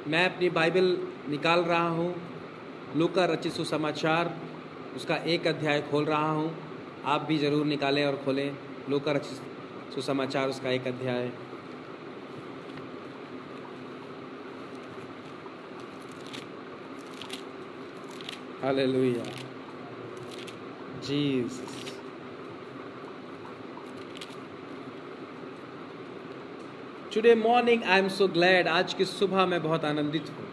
मैं अपनी बाइबल निकाल रहा हूँ, लूका रचित सुसमाचार उसका 1 अध्याय खोल रहा हूँ। आप भी ज़रूर निकालें और खोलें लूका रचित सुसमाचार उसका 1 अध्याय। Hallelujah, Jesus. Today morning I am so glad, आज की सुबह मैं बहुत आनंदित हूँ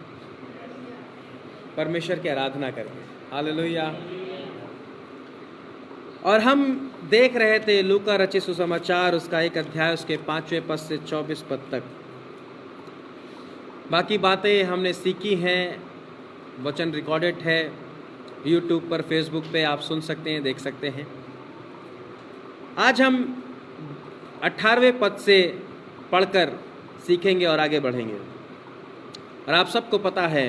परमेश्वर की आराधना करके। हालेलुया। और हम देख रहे थे लूका रचित सुसमाचार उसका 1 अध्याय उसके 5वें पद से 24 पद तक। बाकी बातें हमने सीखी हैं, वचन रिकॉर्डेड है यूट्यूब पर, फेसबुक पे आप सुन सकते हैं, देख सकते हैं। आज हम 18वें पद से पढ़कर सीखेंगे और आगे बढ़ेंगे। और आप सबको पता है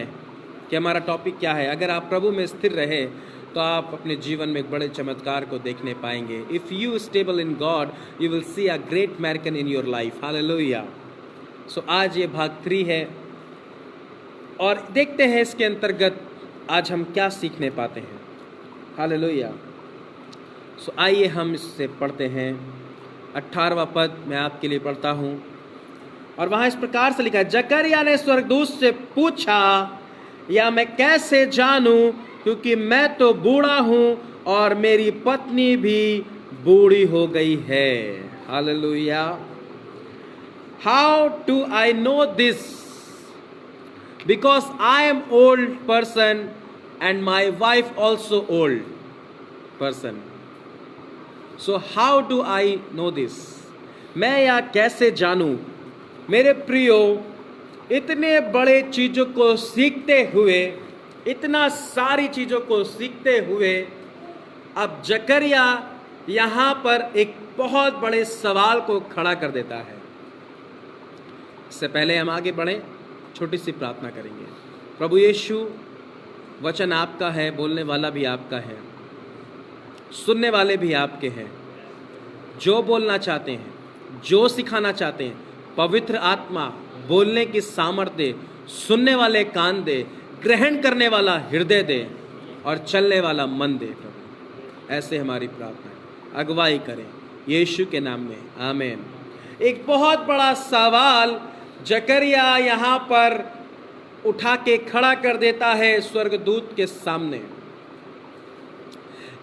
कि हमारा टॉपिक क्या है। अगर आप प्रभु में स्थिर रहे तो आप अपने जीवन में एक बड़े चमत्कार को देखने पाएंगे। If you stable in God you will see a great miracle in your life. Hallelujah. So आज ये भाग 3 है और देखते हैं इसके अंतर्गत आज हम क्या सीखने पाते हैं। हालेलुया। सो आइए हम इससे पढ़ते हैं। 18वां पद मैं आपके लिए पढ़ता हूँ और वहाँ इस प्रकार से लिखा है, जकरिया ने स्वर्गदूत से पूछा, या मैं कैसे जानूं क्योंकि मैं तो बूढ़ा हूँ और मेरी पत्नी भी बूढ़ी हो गई है। Hallelujah. How do I know this? Because I am old person and my wife also old person. So how do I know this? मैं यह कैसे जानूं? मेरे प्रियो, इतने बड़े चीज़ों को सीखते हुए, इतना सारी चीज़ों को सीखते हुए, अब जकरिया यहाँ पर एक बहुत बड़े सवाल को खड़ा कर देता है। इससे पहले हम आगे बढ़ें, छोटी सी प्रार्थना करेंगे। प्रभु यीशु, वचन आपका है, बोलने वाला भी आपका है, सुनने वाले भी आपके हैं। जो बोलना चाहते हैं, जो सिखाना चाहते हैं, पवित्र आत्मा बोलने की सामर्थ्य दे, सुनने वाले कान दे, ग्रहण करने वाला हृदय दे और चलने वाला मन दे। प्रभु, ऐसे हमारी प्रार्थना है। अगुवाई करें यीशु के नाम में, आमीन। एक बहुत बड़ा सवाल जकरिया यहाँ पर उठा के खड़ा कर देता है स्वर्गदूत के सामने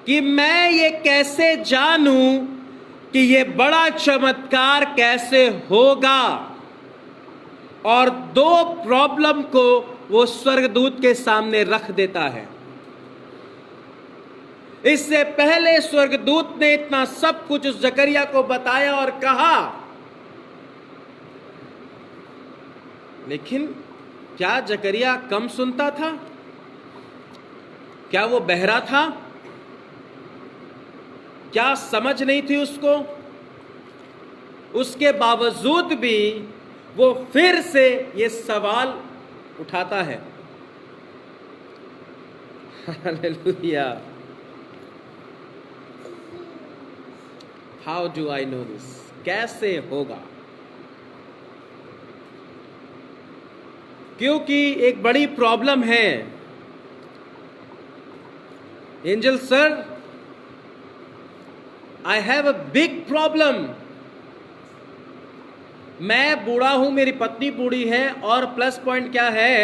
कि मैं ये कैसे जानूं कि ये बड़ा चमत्कार कैसे होगा। और 2 प्रॉब्लम को वो स्वर्गदूत के सामने रख देता है। इससे पहले स्वर्गदूत ने इतना सब कुछ उस जकरिया को बताया और कहा, लेकिन क्या जकरिया कम सुनता था? क्या वो बहरा था? क्या समझ नहीं थी उसको? उसके बावजूद भी वो फिर से ये सवाल उठाता है। Hallelujah. How do I know this? कैसे होगा? क्योंकि एक बड़ी प्रॉब्लम है। Angel sir, I have a big problem. मैं बूढ़ा हूं, मेरी पत्नी बूढ़ी है, और प्लस पॉइंट क्या है?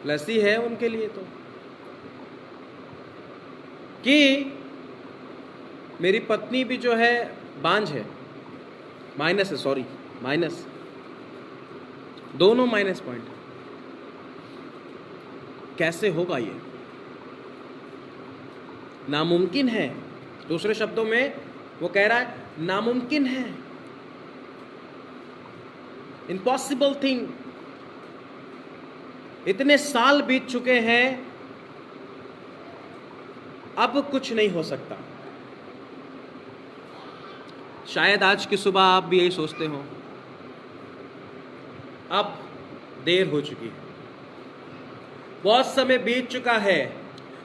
प्लस ही है उनके लिए तो, कि मेरी पत्नी भी जो है बांझ है। माइनस है, सॉरी, माइनस, दोनों माइनस पॉइंट। कैसे होगा ये? नामुमकिन है। दूसरे शब्दों में वो कह रहा है नामुमकिन है, इम्पॉसिबल थिंग। इतने साल बीत चुके हैं, अब कुछ नहीं हो सकता। शायद आज की सुबह आप भी यही सोचते हो। अब देर हो चुकी है, बहुत समय बीत चुका है,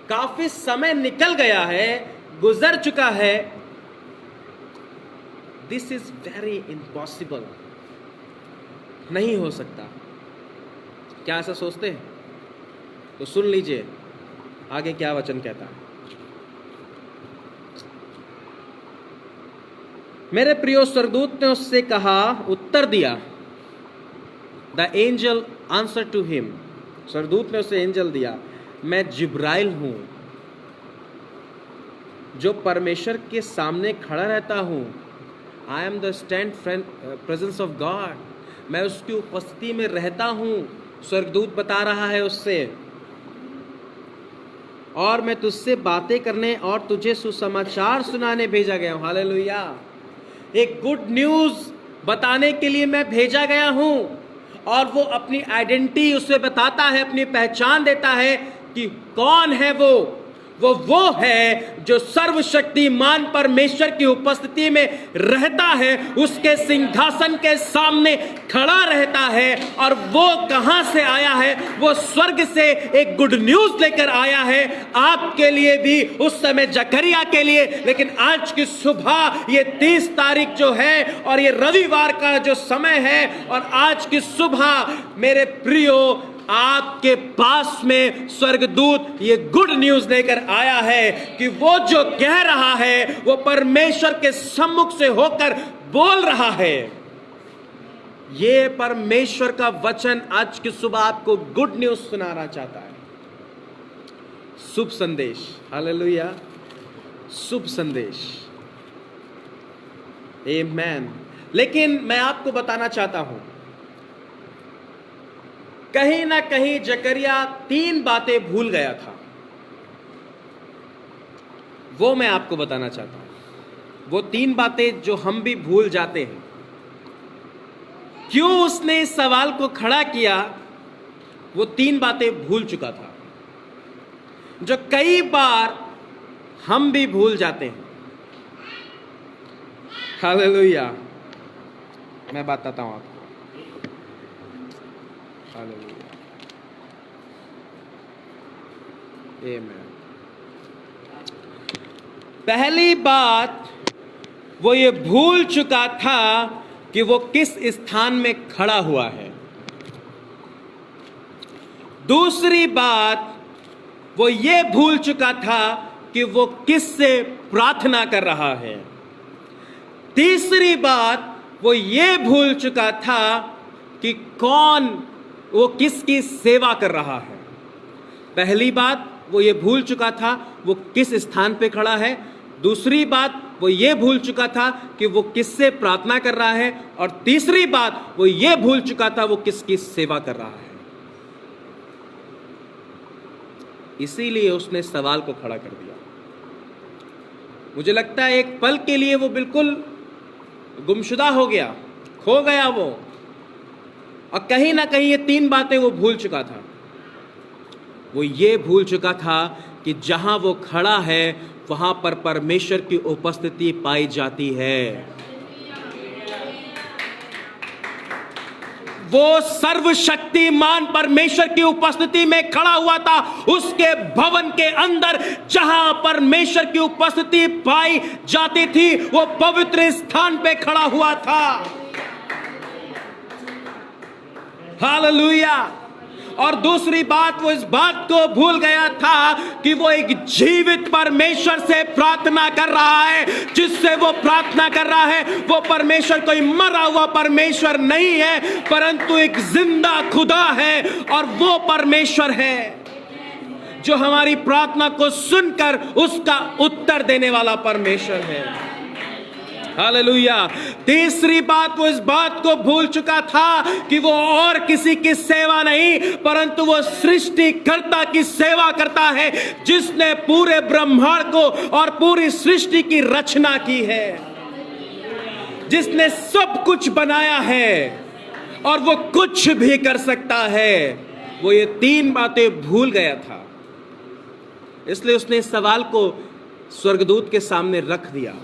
काफी समय निकल गया है, गुजर चुका है। This is very impossible. नहीं हो सकता। क्या ऐसा सोचते हैं? तो सुन लीजिए आगे क्या वचन कहता है। मेरे प्रियो, स्वर्गदूत ने उससे कहा, उत्तर दिया, the angel answer to him, स्वर्गदूत ने उसे एंजल दिया, मैं जिब्राइल हूं, जो परमेश्वर के सामने खड़ा रहता हूं। I am the stand presence of God, मैं उसकी उपस्थिति में रहता हूं। स्वर्गदूत बता रहा है उससे, और मैं तुझसे बातें करने और तुझे सुसमाचार सुनाने भेजा गया हूं। हालेलुया। एक गुड न्यूज बताने के लिए मैं भेजा गया हूं। और वो अपनी आइडेंटिटी उसे बताता है, अपनी पहचान देता है कि कौन है वो है जो सर्वशक्तिमान परमेश्वर की उपस्थिति में रहता है, उसके सिंहासन के सामने खड़ा रहता है। और वो कहां से आया है? वो स्वर्ग से एक गुड न्यूज लेकर आया है, आपके लिए भी, उस समय जकरिया के लिए। लेकिन आज की सुबह, ये 30 तारीख जो है और ये रविवार का जो समय है, और आज की सुबह मेरे प्रियो, आपके पास में स्वर्गदूत ये गुड न्यूज लेकर आया है कि वो जो कह रहा है वो परमेश्वर के सम्मुख से होकर बोल रहा है। ये परमेश्वर का वचन आज की सुबह आपको गुड न्यूज सुनाना चाहता है, शुभ संदेश। हालेलुया, शुभ संदेश। आमीन। लेकिन मैं आपको बताना चाहता हूं, कहीं ना कहीं जकरिया 3 बातें भूल गया था। वो मैं आपको बताना चाहता हूं। वो 3 बातें जो हम भी भूल जाते हैं। क्यों उसने इस सवाल को खड़ा किया? वो 3 बातें भूल चुका था, जो कई बार हम भी भूल जाते हैं। हालेलुया। मैं बताता हूं आपको। हालेलुया। आमीन। पहली बात, वो ये भूल चुका था कि वो किस स्थान में खड़ा हुआ है। दूसरी बात, वो ये भूल चुका था कि वो किससे प्रार्थना कर रहा है। तीसरी बात, वो ये भूल चुका था कि वो किसकी सेवा कर रहा है। पहली बात, वो ये भूल चुका था वो किस स्थान पे खड़ा है। दूसरी बात, वो ये भूल चुका था कि वो किससे प्रार्थना कर रहा है। और तीसरी बात, वो ये भूल चुका था वो किसकी सेवा कर रहा है। इसीलिए उसने सवाल को खड़ा कर दिया। मुझे लगता है एक पल के लिए वो बिल्कुल गुमशुदा हो गया, खो गया वो, और कहीं ना कहीं ये 3 बातें वो भूल चुका था। वो ये भूल चुका था कि जहां वो खड़ा है वहां पर परमेश्वर की उपस्थिति पाई जाती है। वो सर्वशक्तिमान परमेश्वर की उपस्थिति में खड़ा हुआ था, उसके भवन के अंदर जहां परमेश्वर की उपस्थिति पाई जाती थी, वो पवित्र स्थान पे खड़ा हुआ था। हालेलुया। और दूसरी बात, वो इस बात को भूल गया था कि वो एक जीवित परमेश्वर से प्रार्थना कर रहा है। जिससे वो प्रार्थना कर रहा है वो परमेश्वर कोई मरा हुआ परमेश्वर नहीं है, परंतु एक जिंदा खुदा है। और वो परमेश्वर है जो हमारी प्रार्थना को सुनकर उसका उत्तर देने वाला परमेश्वर है। हालेलुया। तीसरी बात, वो इस बात को भूल चुका था कि वो और किसी की सेवा नहीं, परंतु वो सृष्टिकर्ता की सेवा करता है, जिसने पूरे ब्रह्मांड को और पूरी सृष्टि की रचना की है, जिसने सब कुछ बनाया है और वो कुछ भी कर सकता है। वो ये 3 बातें भूल गया था, इसलिए उसने इस सवाल को स्वर्गदूत के सामने रख दिया।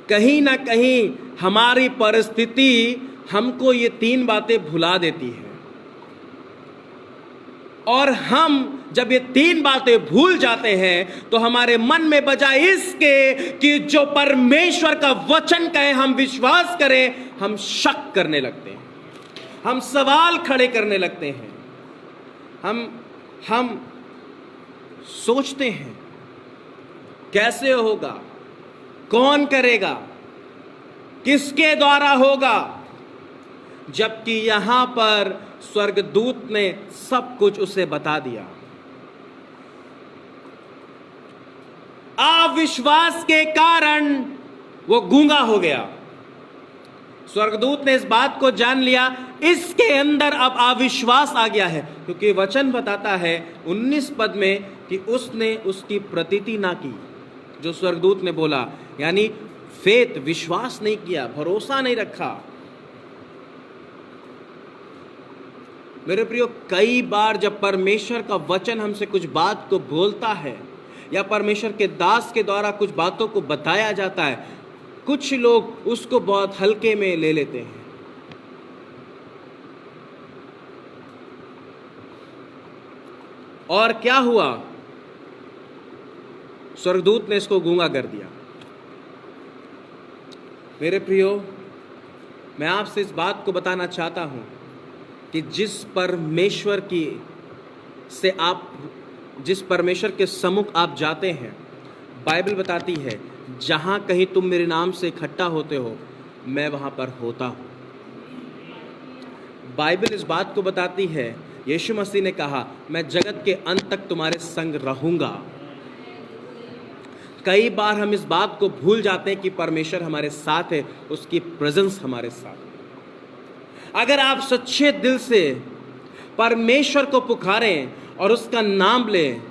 कहीं ना कहीं हमारी परिस्थिति हमको ये 3 बातें भुला देती है। और हम जब ये तीन बातें भूल जाते हैं तो हमारे मन में बजाय इसके कि जो परमेश्वर का वचन कहे हम विश्वास करें, हम शक करने लगते हैं, हम सवाल खड़े करने लगते हैं, हम सोचते हैं कैसे होगा, कौन करेगा, किसके द्वारा होगा, जबकि यहां पर स्वर्गदूत ने सब कुछ उसे बता दिया। अविश्वास के कारण वो गूंगा हो गया। स्वर्गदूत ने इस बात को जान लिया, इसके अंदर अब अविश्वास आ गया है, क्योंकि वचन बताता है 19 पद में कि उसने उसकी प्रतीति ना की, जो स्वर्गदूत ने बोला, यानी फेथ, विश्वास नहीं किया, भरोसा नहीं रखा। मेरे प्रियो, कई बार जब परमेश्वर का वचन हमसे कुछ बात को बोलता है या परमेश्वर के दास के द्वारा कुछ बातों को बताया जाता है, कुछ लोग उसको बहुत हल्के में ले लेते हैं। और क्या हुआ? स्वर्गदूत ने इसको गूंगा कर दिया। मेरे प्रियो, मैं आपसे इस बात को बताना चाहता हूं कि जिस परमेश्वर के सम्मुख आप जाते हैं, बाइबल बताती है जहां कहीं तुम मेरे नाम से इकट्ठा होते हो, मैं वहां पर होता हूं। बाइबल इस बात को बताती है, यीशु मसीह ने कहा, मैं जगत के अंत तक तुम्हारे संग रहूंगा। कई बार हम इस बात को भूल जाते हैं कि परमेश्वर हमारे साथ है, उसकी प्रेजेंस हमारे साथ है। अगर आप सच्चे दिल से परमेश्वर को पुकारें और उसका नाम लें,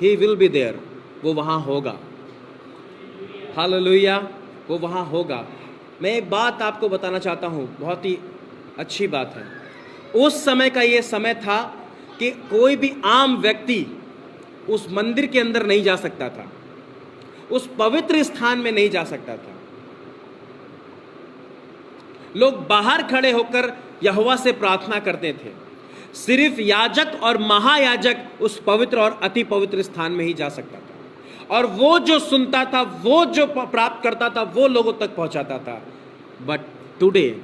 ही विल बी देयर, वो वहां होगा। हालेलुया, वो वहां होगा। मैं एक बात आपको बताना चाहता हूं, बहुत ही अच्छी बात है। उस समय का ये समय था कि कोई भी आम व्यक्ति उस मंदिर के अंदर नहीं जा सकता था, उस पवित्र स्थान में नहीं जा सकता था। लोग बाहर खड़े होकर यहोवा से प्रार्थना करते थे। सिर्फ याजक और महायाजक उस पवित्र और अति पवित्र स्थान में ही जा सकता था, और वो जो सुनता था, वो जो प्राप्त करता था, वो लोगों तक पहुंचाता था। बट टुडे,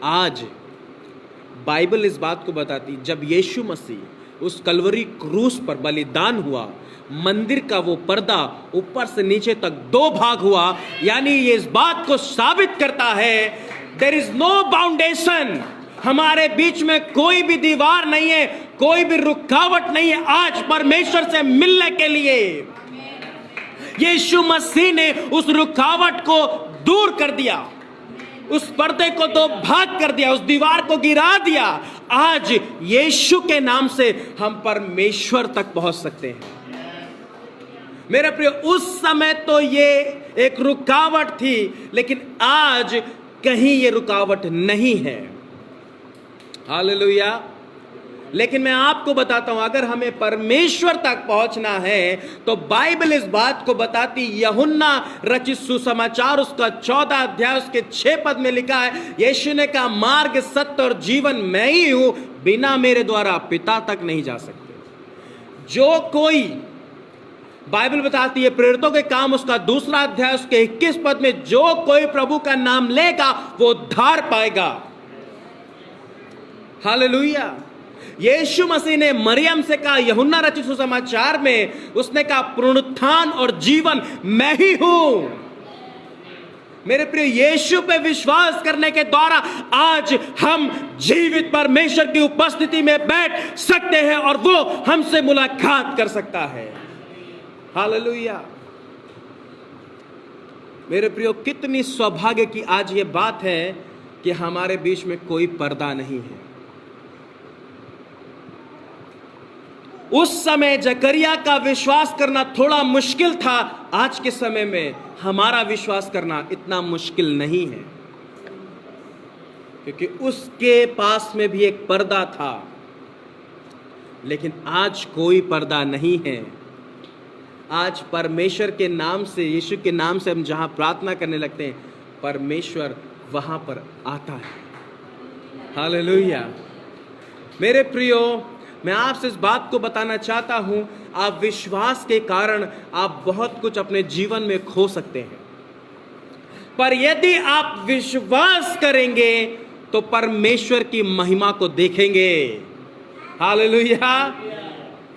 आज बाइबल इस बात को बताती, जब यीशु मसीह उस कलवरी क्रूस पर बलिदान हुआ, मंदिर का वो पर्दा ऊपर से नीचे तक 2 भाग हुआ। यानी ये इस बात को साबित करता है, देयर इज नो बाउंडेशन, हमारे बीच में कोई भी दीवार नहीं है, कोई भी रुकावट नहीं है आज परमेश्वर से मिलने के लिए। यीशु मसीह ने उस रुकावट को दूर कर दिया, उस पर्दे को 2 भाग कर दिया, उस दीवार को गिरा दिया। आज यीशु के नाम से हम परमेश्वर तक पहुंच सकते हैं। मेरे प्रिय, उस समय तो ये एक रुकावट थी, लेकिन आज कहीं ये रुकावट नहीं है। हालेलुया। लेकिन मैं आपको बताता हूं, अगर हमें परमेश्वर तक पहुंचना है तो बाइबल इस बात को बताती, यूहन्ना रचित सुसमाचार उसका 14 अध्याय उसके 6 पद में लिखा है, यीशु ने कहा, मार्ग, सत्य और जीवन मैं ही हूं, बिना मेरे द्वारा पिता तक नहीं जा सकते। जो कोई, बाइबल बताती है प्रेरितों के काम उसका 2 अध्याय उसके 21 पद में, जो कोई प्रभु का नाम लेगा वो उद्धार पाएगा। हालेलुया। यीशु मसीह ने मरियम से कहा, यूहन्ना रचित सुसमाचार में उसने कहा, पुनरुत्थान और जीवन मैं ही हूं। मेरे प्रिय, यीशु पे विश्वास करने के द्वारा आज हम जीवित परमेश्वर की उपस्थिति में बैठ सकते हैं और वो हमसे मुलाकात कर सकता है। हालेलुया। मेरे प्रियो, कितनी सौभाग्य की आज ये बात है कि हमारे बीच में कोई पर्दा नहीं है। उस समय जकरिया का विश्वास करना थोड़ा मुश्किल था, आज के समय में हमारा विश्वास करना इतना मुश्किल नहीं है, क्योंकि उसके पास में भी एक पर्दा था। लेकिन आज कोई पर्दा नहीं है। आज परमेश्वर के नाम से, यीशु के नाम से हम जहां प्रार्थना करने लगते हैं, परमेश्वर वहां पर आता है। हालेलुया। मेरे प्रियो, मैं आपसे इस बात को बताना चाहता हूं, आप विश्वास के कारण आप बहुत कुछ अपने जीवन में खो सकते हैं, पर यदि आप विश्वास करेंगे तो परमेश्वर की महिमा को देखेंगे। हालेलुया।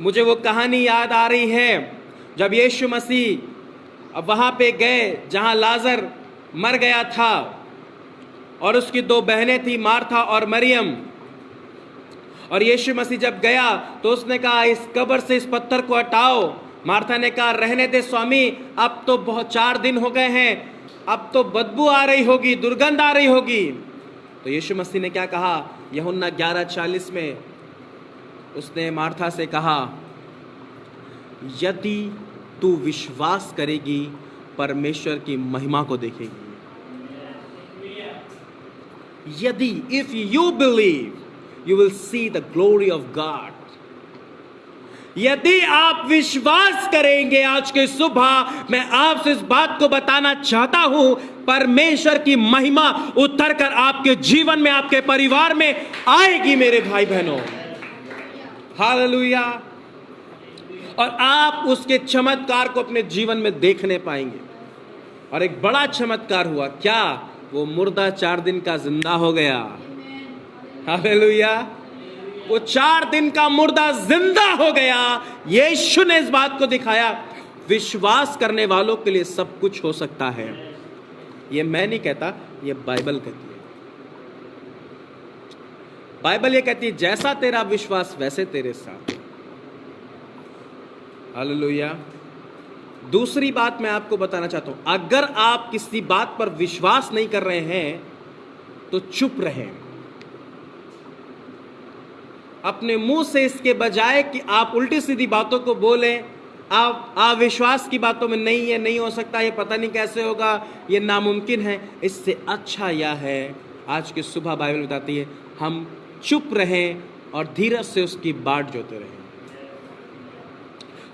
मुझे वो कहानी याद आ रही है, जब यीशु मसीह वहां पे गए जहां लाजर मर गया था और उसकी दो बहनें थी, मार्था और मरियम। और यीशु मसीह जब गया तो उसने कहा, इस कब्र से इस पत्थर को हटाओ। मार्था ने कहा, रहने दे स्वामी, अब तो बहुत 4 दिन हो गए हैं, अब तो बदबू आ रही होगी, दुर्गंध आ रही होगी। तो यीशु मसीह ने क्या कहा? यूहन्ना 11:40 में उसने मार्था से कहा, यदि तू विश्वास करेगी परमेश्वर की महिमा को देखेगी। यदि, if you believe, you will see the glory of God। यदि आप विश्वास करेंगे, आज के सुबह मैं आपसे इस बात को बताना चाहता हूं, परमेश्वर की महिमा उतर कर आपके जीवन में, आपके परिवार में आएगी मेरे भाई बहनों। हालेलुया। और आप उसके चमत्कार को अपने जीवन में देखने पाएंगे। और एक बड़ा चमत्कार हुआ। क्या? वो मुर्दा 4 दिन का जिंदा हो गया। हालेलुया। वो 4 दिन का मुर्दा जिंदा हो गया। यीशु ने इस बात को दिखाया, विश्वास करने वालों के लिए सब कुछ हो सकता है। ये मैं नहीं कहता, ये बाइबल कहती है। बाइबल ये कहती है, जैसा तेरा विश्वास वैसे तेरे साथ। हालेलुया। दूसरी बात मैं आपको बताना चाहता हूं, अगर आप किसी बात पर विश्वास नहीं कर रहे हैं तो चुप रहें। अपने मुंह से इसके बजाय कि आप उल्टी सीधी बातों को बोलें, आप अविश्वास की बातों में नहीं, ये नहीं हो सकता, ये पता नहीं कैसे होगा, ये नामुमकिन है, इससे अच्छा यह है, आज की सुबह बाइबल बताती है, हम चुप रहें और धीरज से उसकी बाट जोते रहें।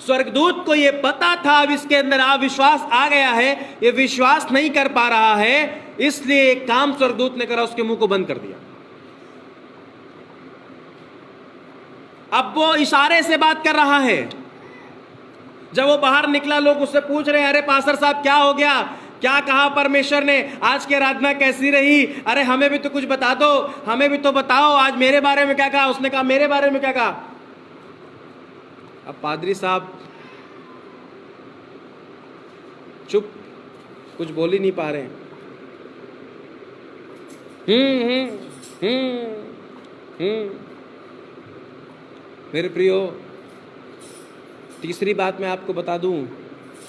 स्वर्गदूत को ये पता था, अब इसके अंदर अविश्वास आ गया है, ये विश्वास नहीं कर पा रहा है, इसलिए एक काम स्वर्गदूत ने करा, उसके मुंह को बंद कर दिया। अब वो इशारे से बात कर रहा है। जब वो बाहर निकला, लोग उससे पूछ रहे हैं, अरे पास्टर साहब क्या हो गया, क्या कहा परमेश्वर ने, आज की आराधना कैसी रही, अरे हमें भी तो कुछ बता दो, हमें भी तो बताओ, आज मेरे बारे में क्या कहा। उसने कहा, मेरे बारे में क्या कहा। अब पादरी साहब चुप, कुछ बोल ही नहीं पा रहे। मेरे प्रियो, तीसरी बात मैं आपको बता दूं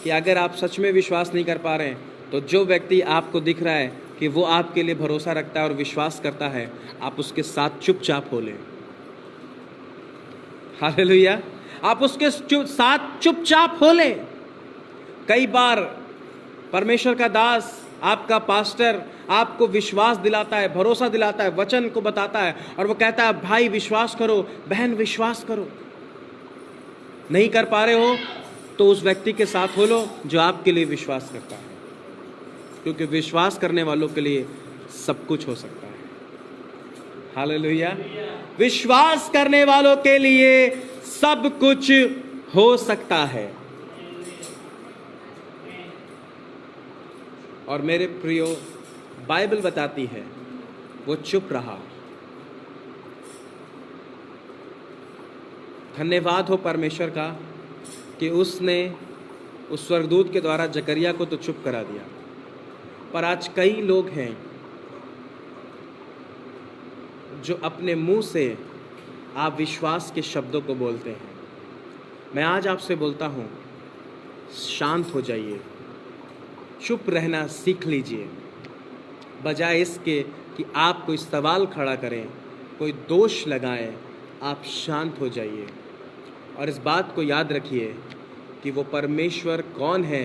कि अगर आप सच में विश्वास नहीं कर पा रहे हैं, तो जो व्यक्ति आपको दिख रहा है कि वो आपके लिए भरोसा रखता है और विश्वास करता है, आप उसके साथ चुपचाप हो लें। हालेलुया। आप उसके साथ चुपचाप हो लें। कई बार परमेश्वर का दास, आपका पास्टर आपको विश्वास दिलाता है, भरोसा दिलाता है, वचन को बताता है और वो कहता है, भाई विश्वास करो, बहन विश्वास करो। नहीं कर पा रहे हो तो उस व्यक्ति के साथ हो लो जो आपके लिए विश्वास करता है, क्योंकि विश्वास करने वालों के लिए सब कुछ हो सकता है। हालेलुया। विश्वास करने वालों के लिए सब कुछ हो सकता है। और मेरे प्रियो, बाइबल बताती है वो चुप रहा। धन्यवाद हो परमेश्वर का कि उसने उस स्वर्गदूत के द्वारा जकरिया को तो चुप करा दिया। पर आज कई लोग हैं जो अपने मुंह से आप विश्वास के शब्दों को बोलते हैं। मैं आज आपसे बोलता हूँ, शांत हो जाइए, चुप रहना सीख लीजिए, बजाय इसके कि आप कोई सवाल खड़ा करें, कोई दोष लगाएं। आप शांत हो जाइए और इस बात को याद रखिए कि वो परमेश्वर कौन है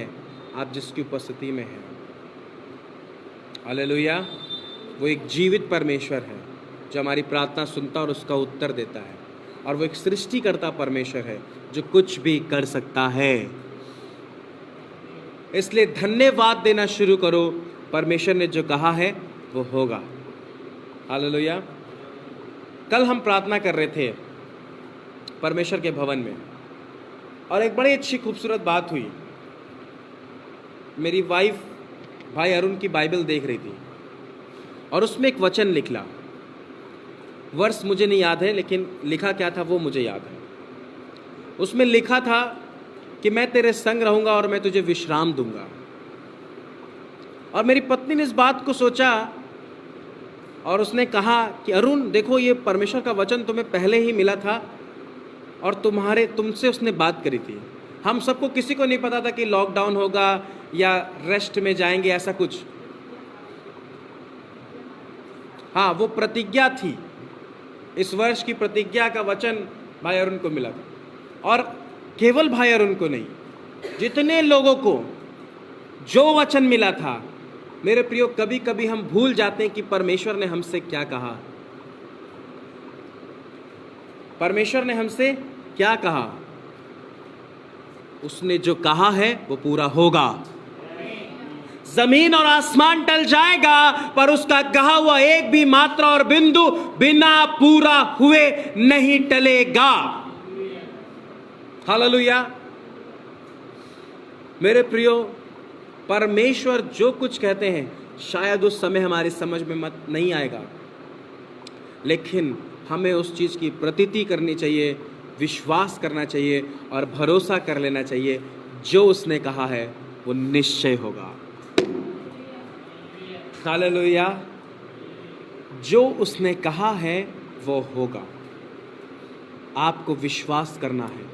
आप जिसकी उपस्थिति में हैं। हालेलुया। वो एक जीवित परमेश्वर है जो हमारी प्रार्थना सुनता और उसका उत्तर देता है, और वो एक सृष्टिकर्ता परमेश्वर है जो कुछ भी कर सकता है। इसलिए धन्यवाद देना शुरू करो, परमेश्वर ने जो कहा है वो होगा। हालेलुया। कल हम प्रार्थना कर रहे थे परमेश्वर के भवन में, और एक बड़ी अच्छी खूबसूरत बात हुई। मेरी वाइफ भाई अरुण की बाइबल देख रही थी और उसमें एक वचन निकला। वर्ष मुझे नहीं याद है, लेकिन लिखा क्या था वो मुझे याद है। उसमें लिखा था कि मैं तेरे संग रहूंगा और मैं तुझे विश्राम दूंगा। और मेरी पत्नी ने इस बात को सोचा और उसने कहा कि अरुण देखो, ये परमेश्वर का वचन तुम्हें पहले ही मिला था और तुमसे उसने बात करी थी। हम सबको, किसी को नहीं पता था कि लॉकडाउन होगा या रेस्ट में जाएंगे, ऐसा कुछ। हाँ, वो प्रतिज्ञा थी, इस वर्ष की प्रतिज्ञा का वचन भाई अरुण को मिला था। और केवल भाई अरुण को नहीं, जितने लोगों को जो वचन मिला था, मेरे प्रियो, कभी कभी हम भूल जाते हैं कि परमेश्वर ने हमसे क्या कहा। परमेश्वर ने हमसे क्या कहा? उसने जो कहा है वो पूरा होगा। जमीन और आसमान टल जाएगा, पर उसका कहा हुआ एक भी मात्रा और बिंदु बिना पूरा हुए नहीं टलेगा। हालेलुया। मेरे प्रियो, परमेश्वर जो कुछ कहते हैं शायद उस समय हमारी समझ में नहीं आएगा, लेकिन हमें उस चीज की प्रतीति करनी चाहिए, विश्वास करना चाहिए और भरोसा कर लेना चाहिए। जो उसने कहा है वो निश्चय होगा। हालेलुया। जो उसने कहा है वो होगा। आपको विश्वास करना है,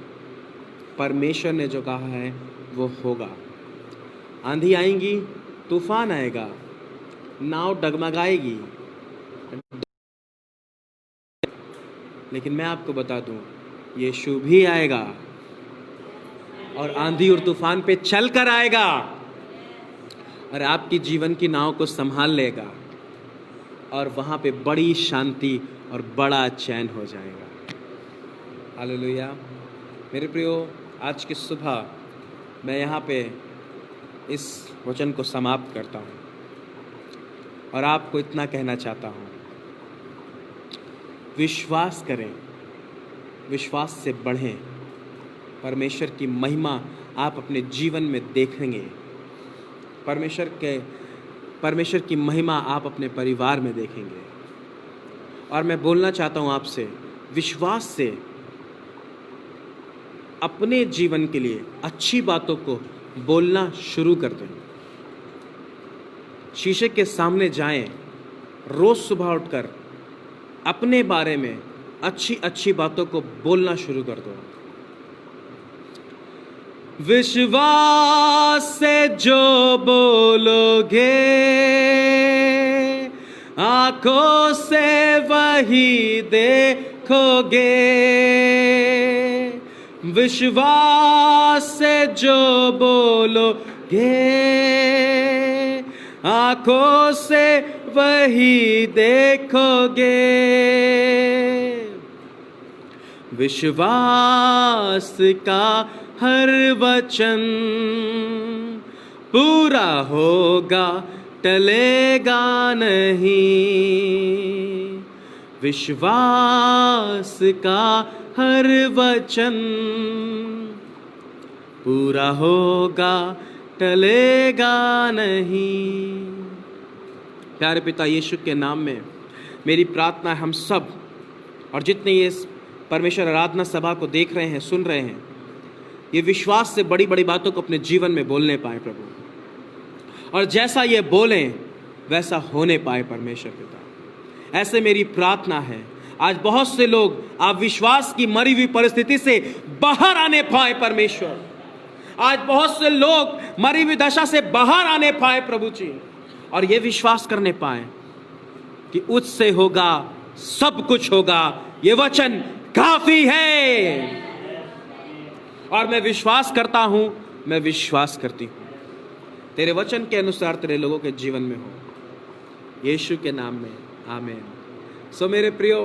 परमेश्वर ने जो कहा है वो होगा। आंधी आएंगी, तूफान आएगा, नाव डगमगाएगी, लेकिन मैं आपको बता दूं, यीशु भी आएगा और आंधी और तूफान पे चल कर आएगा और आपकी जीवन की नाव को संभाल लेगा और वहां पे बड़ी शांति और बड़ा चैन हो जाएगा। हालेलुया। मेरे प्रियो, आज की सुबह मैं यहाँ पे इस वचन को समाप्त करता हूँ और आपको इतना कहना चाहता हूँ, विश्वास करें, विश्वास से बढ़ें। परमेश्वर की महिमा आप अपने जीवन में देखेंगे। परमेश्वर की महिमा आप अपने परिवार में देखेंगे। और मैं बोलना चाहता हूँ आपसे, विश्वास से अपने जीवन के लिए अच्छी बातों को बोलना शुरू कर दें। शीशे के सामने जाएं, रोज सुबह उठकर अपने बारे में अच्छी अच्छी बातों को बोलना शुरू कर दो। विश्वास से जो बोलोगे, आंखों से वही देखोगे। विश्वास से जो बोलोगे, आंखों से वही देखोगे। विश्वास का हर वचन पूरा होगा, टलेगा नहीं। विश्वास का हर वचन पूरा होगा, टलेगा नहीं। प्यारे पिता यीशु के नाम में मेरी प्रार्थना है, हम सब और जितने ये परमेश्वर आराधना सभा को देख रहे हैं, सुन रहे हैं, ये विश्वास से बड़ी बड़ी बातों को अपने जीवन में बोलने पाए प्रभु, और जैसा ये बोलें वैसा होने पाए परमेश्वर पिता। ऐसे मेरी प्रार्थना है, आज बहुत से लोग आप विश्वास की मरी हुई परिस्थिति से बाहर आने पाए परमेश्वर। आज बहुत से लोग मरी हुई दशा से बाहर आने पाए प्रभु जी, और ये विश्वास करने पाए कि उससे होगा, सब कुछ होगा, ये वचन काफी है। और मैं विश्वास करता हूं, मैं विश्वास करती हूं, तेरे वचन के अनुसार तेरे लोगों के जीवन में हो, यीशु के नाम में, आमीन। सो मेरे प्रियो,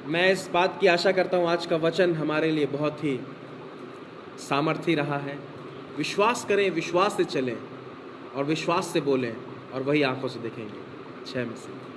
मैं इस बात की आशा करता हूं आज का वचन हमारे लिए बहुत ही सामर्थी रहा है। विश्वास करें, विश्वास से चलें और विश्वास से बोलें, और वही आंखों से देखेंगे। जय मसीह।